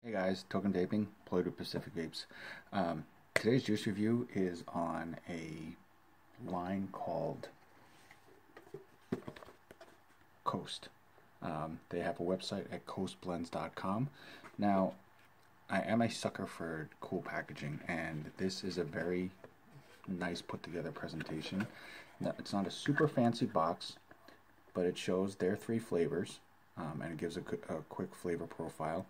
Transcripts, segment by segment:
Hey guys, Token Vaping, Polluted Pacific Vapes. Today's juice review is on a line called Coast. They have a website at coastblends.com. Now, I am a sucker for cool packaging, and this is a very nice put together presentation. Now, it's not a super fancy box, but it shows their 3 flavors, and it gives a quick flavor profile.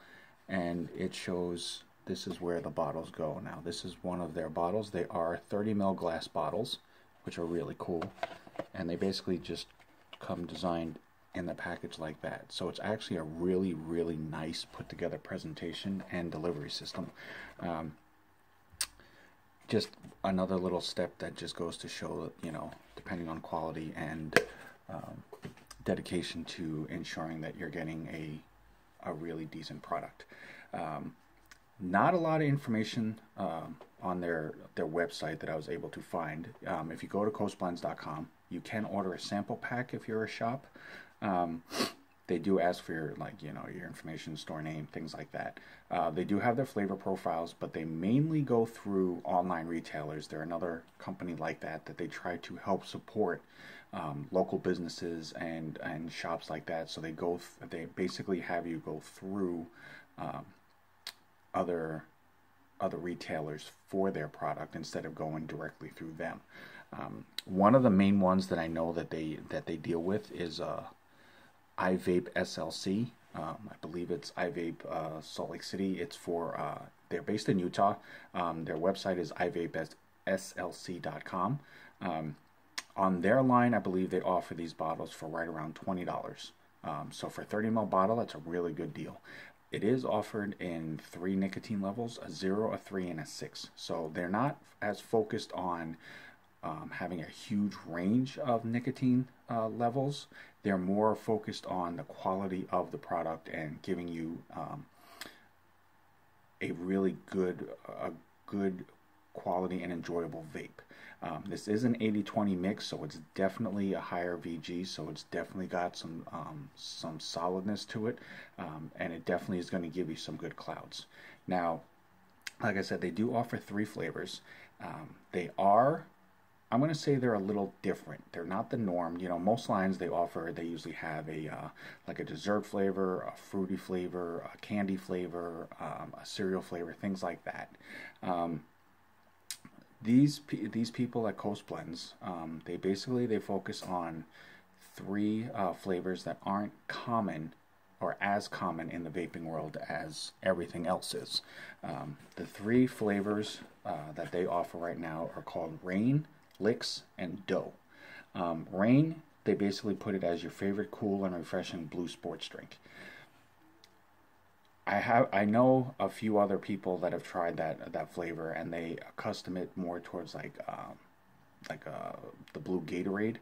And it shows this is where the bottles go. Now this is one of their bottles. They are 30 ml glass bottles, which are really cool, and they basically just come designed in the package like that. So it's actually a really nice put together presentation and delivery system. Just another little step that just goes to show that, you know, depending on quality and dedication to ensuring that you're getting a really decent product. Not a lot of information on their website that I was able to find. If you go to coastblends.com, you can order a sample pack if you're a shop. They do ask for your, your information, store name, things like that. They do have their flavor profiles, but they mainly go through online retailers. They're another company like that they try to help support local businesses and shops like that. So they basically have you go through other retailers for their product instead of going directly through them. One of the main ones that I know that they deal with is iVape SLC. I believe it's iVape Salt Lake City. It's for they're based in Utah. Their website is iVapeSLC.com. On their line, I believe they offer these bottles for right around $20. So for a 30 ml bottle, that's a really good deal. It is offered in 3 nicotine levels, a 0, a 3, and a 6. So they're not as focused on having a huge range of nicotine levels. They're more focused on the quality of the product and giving you a really good quality and enjoyable vape. This is an 80-20 mix, so it's definitely a higher VG, so it's definitely got some solidness to it, and it definitely is going to give you some good clouds. Now, like I said, they do offer 3 flavors. I'm going to say they're a little different. They're not the norm. You know, most lines they usually have like a dessert flavor, a fruity flavor, a candy flavor, a cereal flavor, things like that. These people at Coast Blends, they focus on 3 flavors that aren't common or as common in the vaping world as everything else is. The 3 flavors that they offer right now are called Rain, Licks, and Dough. Rain, they basically put it as your favorite cool and refreshing blue sports drink. I know a few other people that have tried that flavor, and they custom it more towards the blue Gatorade,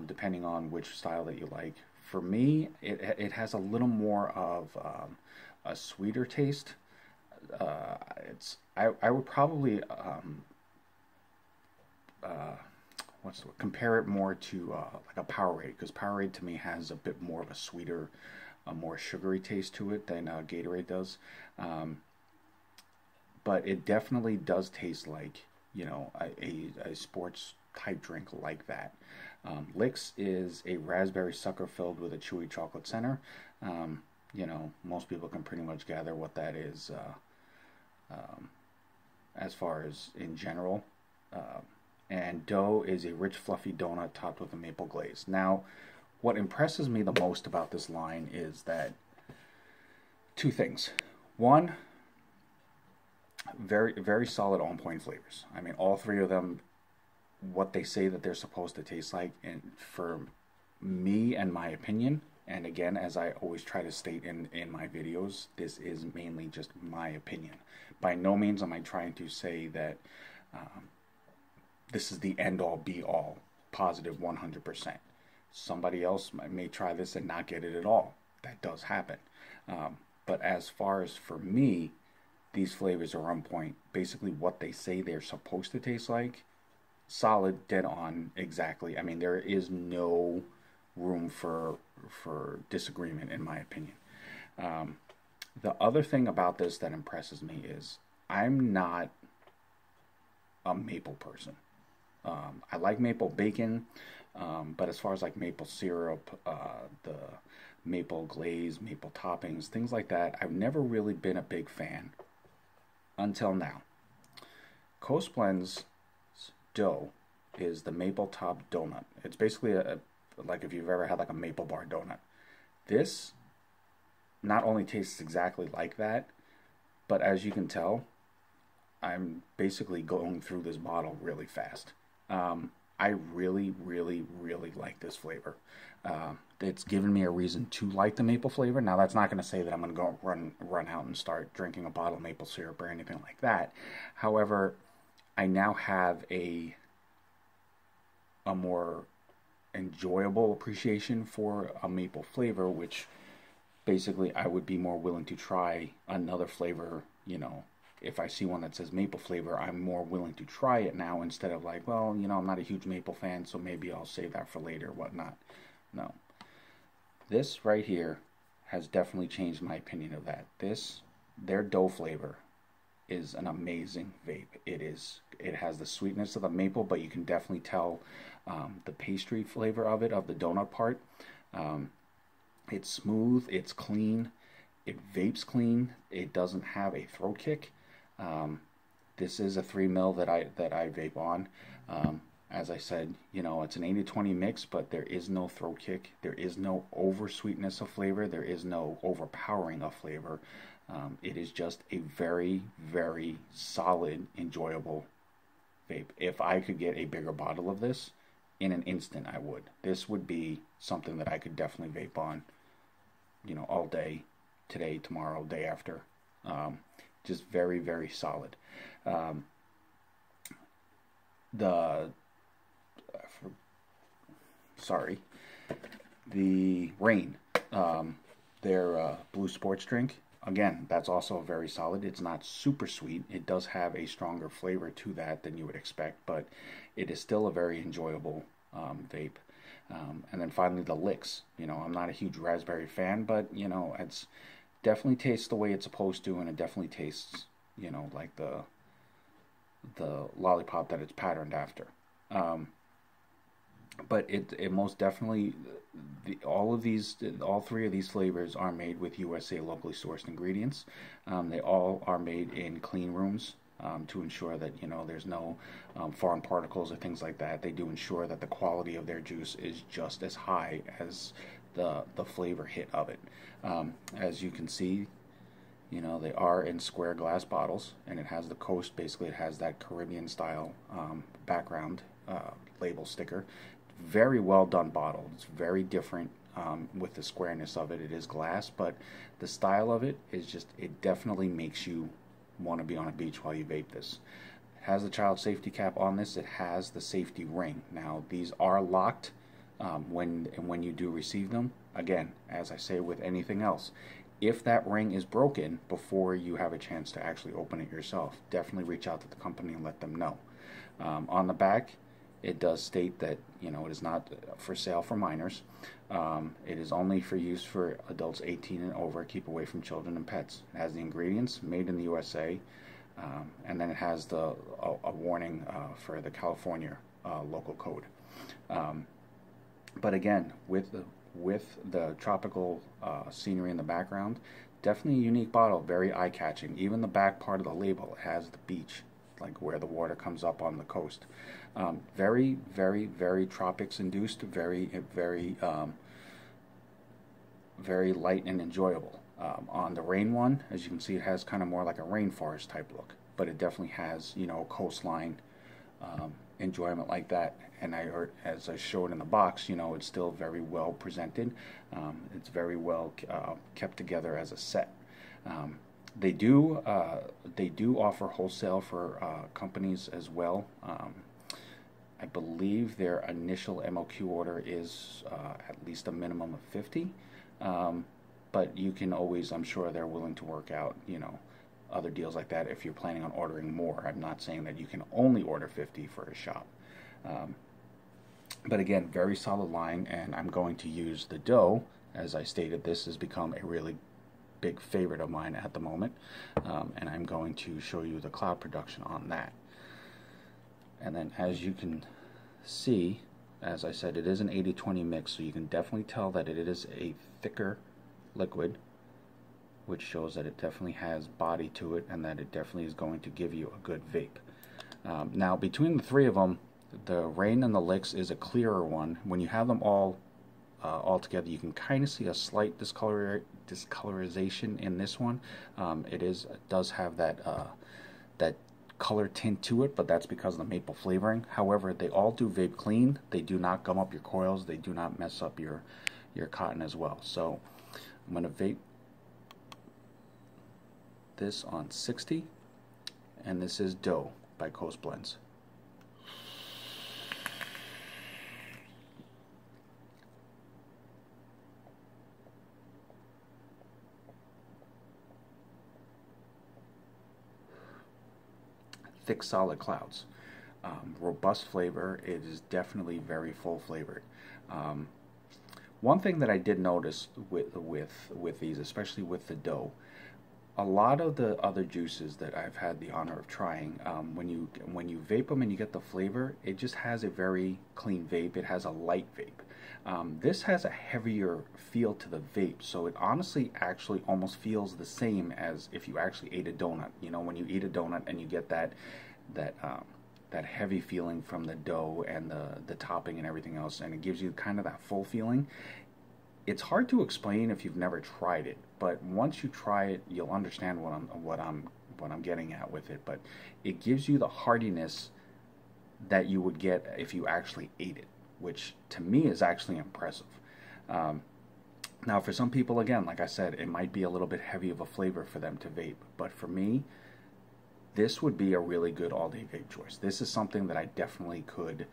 depending on which style that you like. For me, it has a little more of a sweeter taste. I would probably compare it more to like a Powerade, because Powerade to me has a bit more of a sweeter, a more sugary taste to it than Gatorade does, but it definitely does taste like, you know, a sports type drink like that. Licks is a raspberry sucker filled with a chewy chocolate center. You know, most people can pretty much gather what that is as far as in general. And Dough is a rich fluffy donut topped with a maple glaze. Now, what impresses me the most about this line is that 2 things. One, very solid on point flavors. I mean, all 3 of them, what they say that they're supposed to taste like, and for me and my opinion, and again, as I always try to state in my videos, this is mainly just my opinion. By no means am I trying to say that this is the end all be all, positive 100%. Somebody else may try this and not get it at all. That does happen. But as far as for me, these flavors are on point. Basically what they say they're supposed to taste like, solid, dead on, exactly. I mean, there is no room for disagreement in my opinion. The other thing about this that impresses me is I'm not a maple person. I like maple bacon, but as far as like maple syrup, the maple glaze, maple toppings, things like that, I've never really been a big fan until now. Coast Blend's dough is the maple top donut. It's basically like if you've ever had like a maple bar donut. This not only tastes exactly like that, but as you can tell, I'm basically going through this bottle really fast. I really, really, really like this flavor. It's given me a reason to like the maple flavor. Now, that's not going to say that I'm going to go run out and start drinking a bottle of maple syrup or anything like that. However, I now have a more enjoyable appreciation for a maple flavor, which basically I would be more willing to try another flavor, you know. If I see one that says maple flavor, I'm more willing to try it now instead of like, well, you know, I'm not a huge maple fan, so maybe I'll save that for later, whatnot. No. This right here has definitely changed my opinion of that. Their dough flavor is an amazing vape. It has the sweetness of the maple, but you can definitely tell the pastry flavor of it, of the donut part. It's smooth, it's clean, it vapes clean, it doesn't have a throat kick. This is a 3 mil that I vape on. As I said, you know, it's an 80-20 mix, but there is no throat kick. There is no over sweetness of flavor. There is no overpowering of flavor. It is just a very, very solid, enjoyable vape. If I could get a bigger bottle of this, in an instant I would. This would be something that I could definitely vape on, you know, all day, today, tomorrow, day after. Just very, very solid. The Rain, their blue sports drink. Again, that's also very solid. It's not super sweet. It does have a stronger flavor to that than you would expect, but it is still a very enjoyable vape. And then finally, the Licks. You know, I'm not a huge raspberry fan, but you know, it's definitely tastes the way it's supposed to, and it definitely tastes, you know, like the lollipop that it's patterned after. But it most definitely, all 3 of these flavors are made with USA locally sourced ingredients. They all are made in clean rooms to ensure that, you know, there's no foreign particles or things like that. They do ensure that the quality of their juice is just as high as the flavor hit of it. As you can see, you know, they are in square glass bottles, and it has the Coast. Basically, it has that Caribbean style background label sticker. Very well done bottle. It's very different with the squareness of it. It is glass, but the style of it is just, it definitely makes you want to be on a beach while you vape this. It has the child safety cap on this. It has the safety ring. Now, these are locked when you do receive them. Again, as I say with anything else, if that ring is broken before you have a chance to actually open it yourself, definitely reach out to the company and let them know. On the back, it does state that, you know, it is not for sale for minors. It is only for use for adults 18 and over. Keep away from children and pets. It has the ingredients, made in the USA, and then it has a warning for the California local code. But again, with the tropical scenery in the background, definitely a unique bottle, very eye-catching. Even the back part of the label has the beach, like where the water comes up on the coast. Very, very, very tropics induced, very, very, very light and enjoyable. On the Rain one, as you can see, it has kind of more like a rainforest type look, but it definitely has, you know, coastline enjoyment like that. And as I showed in the box, you know, it's still very well presented. It's very well kept together as a set. They do offer wholesale for companies as well. I believe their initial MOQ order is at least a minimum of 50, but you can always, I'm sure they're willing to work out, you know, other deals like that if you're planning on ordering more. I'm not saying that you can only order 50 for a shop. But again, very solid line, and I'm going to use the dough. As I stated, this has become a really big favorite of mine at the moment, and I'm going to show you the cloud production on that. And then as you can see, as I said, it is an 80-20 mix, so you can definitely tell that it is a thicker liquid, which shows that it definitely has body to it and that it definitely is going to give you a good vape. Now, between the three of them, the Rain and the Licks is a clearer one. When you have them all together, you can kind of see a slight discolorization in this one. It does have that color tint to it, but that's because of the maple flavoring. However, they all do vape clean. They do not gum up your coils. They do not mess up your cotton as well. So I'm going to vape this on 60, and this is Dough by Coast Blends. Thick, solid clouds. Robust flavor. It is definitely very full flavored. One thing that I did notice with these, especially with the Dough, a lot of the other juices that I've had the honor of trying, when you vape them and you get the flavor, it just has a very clean vape. It has a light vape. This has a heavier feel to the vape, so it honestly actually almost feels the same as if you actually ate a donut. You know, when you eat a donut and you get that heavy feeling from the dough and the topping and everything else, and it gives you kind of that full feeling. It's hard to explain if you've never tried it, but once you try it, you'll understand what I'm getting at with it. But it gives you the hardiness that you would get if you actually ate it, which to me is actually impressive. Now, for some people, again, like I said, it might be a little bit heavy of a flavor for them to vape, but for me, this would be a really good all-day vape choice. This is something that I definitely could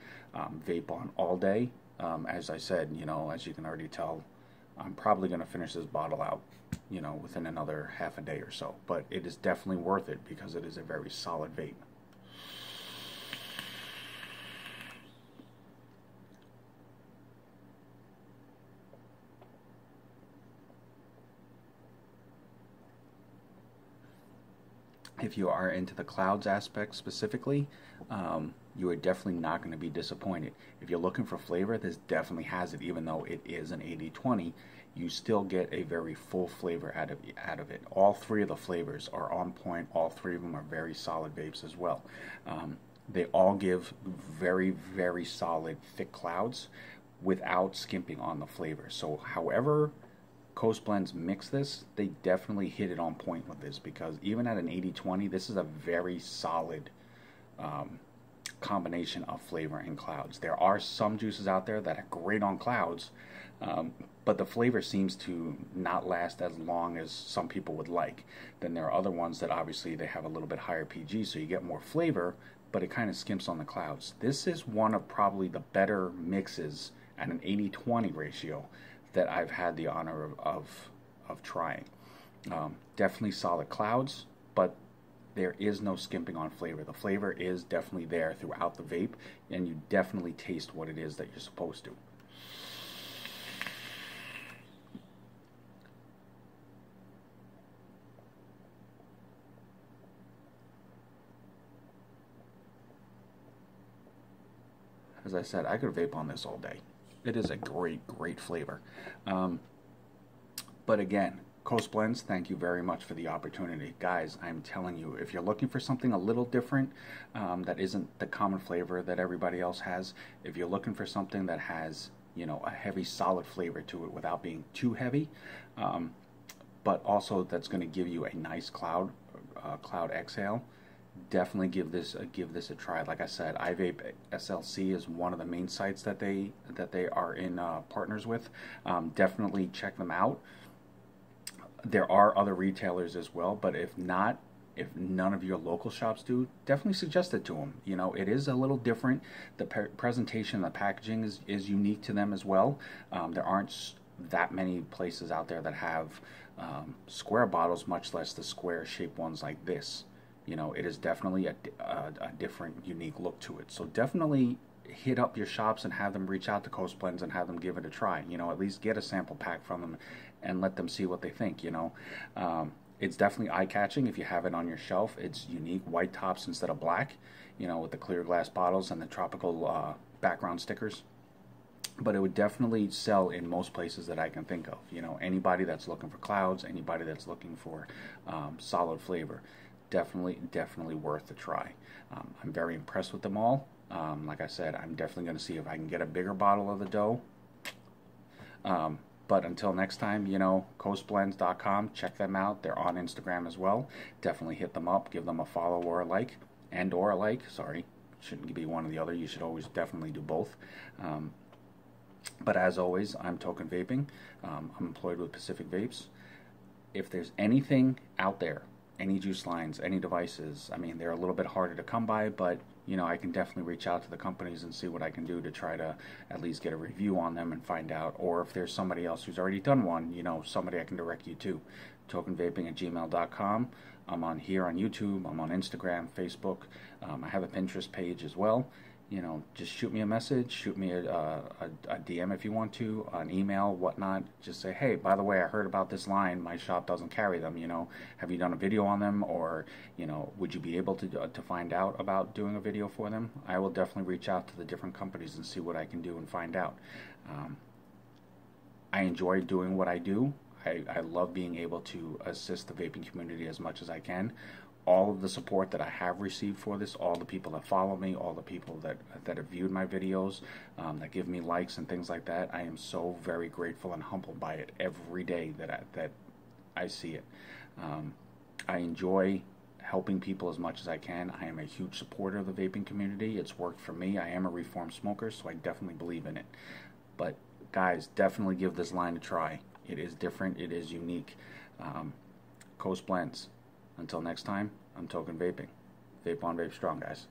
vape on all day. As I said, you know, as you can already tell, I'm probably going to finish this bottle out, you know, within another half a day or so. But it is definitely worth it because it is a very solid vape. If you are into the clouds aspect specifically, you are definitely not going to be disappointed. If you're looking for flavor, this definitely has it. Even though it is an 80-20, you still get a very full flavor out of it. All three of the flavors are on point. All three of them are very solid vapes as well. They all give very, very solid, thick clouds without skimping on the flavor. So however Coast Blends mix this, they definitely hit it on point with this, because even at an 80-20, this is a very solid combination of flavor and clouds. There are some juices out there that are great on clouds, but the flavor seems to not last as long as some people would like. Then there are other ones that obviously they have a little bit higher PG, so you get more flavor, but it kind of skimps on the clouds. This is one of probably the better mixes at an 80-20 ratio that I've had the honor of trying. Definitely solid clouds, but there is no skimping on flavor. The flavor is definitely there throughout the vape, and you definitely taste what it is that you're supposed to. As I said, I could vape on this all day. It is a great, great flavor. But again, Coast Blends, thank you very much for the opportunity. Guys, I'm telling you, if you're looking for something a little different, that isn't the common flavor that everybody else has, if you're looking for something that has, you know, a heavy, solid flavor to it without being too heavy, but also that's going to give you a nice cloud exhale, definitely give this a try. Like I said, iVape SLC is one of the main sites that they are in partners with. Definitely check them out. There are other retailers as well, but if none of your local shops do, definitely suggest it to them. You know, it is a little different. The presentation, the packaging is unique to them as well. There aren't that many places out there that have square bottles, much less the square shaped ones like this. You know, it is definitely a different, unique look to it. So definitely, hit up your shops and have them reach out to Coast Blends and have them give it a try. You know, at least get a sample pack from them and let them see what they think. You know, it's definitely eye-catching if you have it on your shelf. It's unique, white tops instead of black, you know, with the clear glass bottles and the tropical background stickers. But it would definitely sell in most places that I can think of. You know, anybody that's looking for clouds, anybody that's looking for solid flavor, definitely worth a try. I'm very impressed with them all. Like I said, I'm definitely going to see if I can get a bigger bottle of the dough. But until next time, you know, coastblends.com, check them out. They're on Instagram as well. Definitely hit them up, give them a follow or a like, sorry. Shouldn't be one or the other. You should always definitely do both. But as always, I'm Token Vaping. I'm employed with Pacific Vapes. If there's anything out there, any juice lines, any devices, I mean, they're a little bit harder to come by, but you know, I can definitely reach out to the companies and see what I can do to try to at least get a review on them and find out. Or if there's somebody else who's already done one, you know, somebody I can direct you to. tokenvaping@gmail.com. I'm on here on YouTube. I'm on Instagram, Facebook. I have a Pinterest page as well. You know, just shoot me a message, shoot me a DM if you want to, an email, whatnot. Just say, hey, by the way, I heard about this line. My shop doesn't carry them. You know, have you done a video on them? Or, you know, would you be able to find out about doing a video for them? I will definitely reach out to the different companies and see what I can do and find out. I enjoy doing what I do. I love being able to assist the vaping community as much as I can. All of the support that I have received for this, all the people that follow me, all the people that have viewed my videos, that give me likes and things like that, I am so very grateful and humbled by it every day that I see it. I enjoy helping people as much as I can. I am a huge supporter of the vaping community. It's worked for me. I am a reformed smoker, so I definitely believe in it. But guys, definitely give this line a try. It is different. It is unique. Coast Blends. Until next time, I'm Token Vaping. Vape on, vape strong, guys.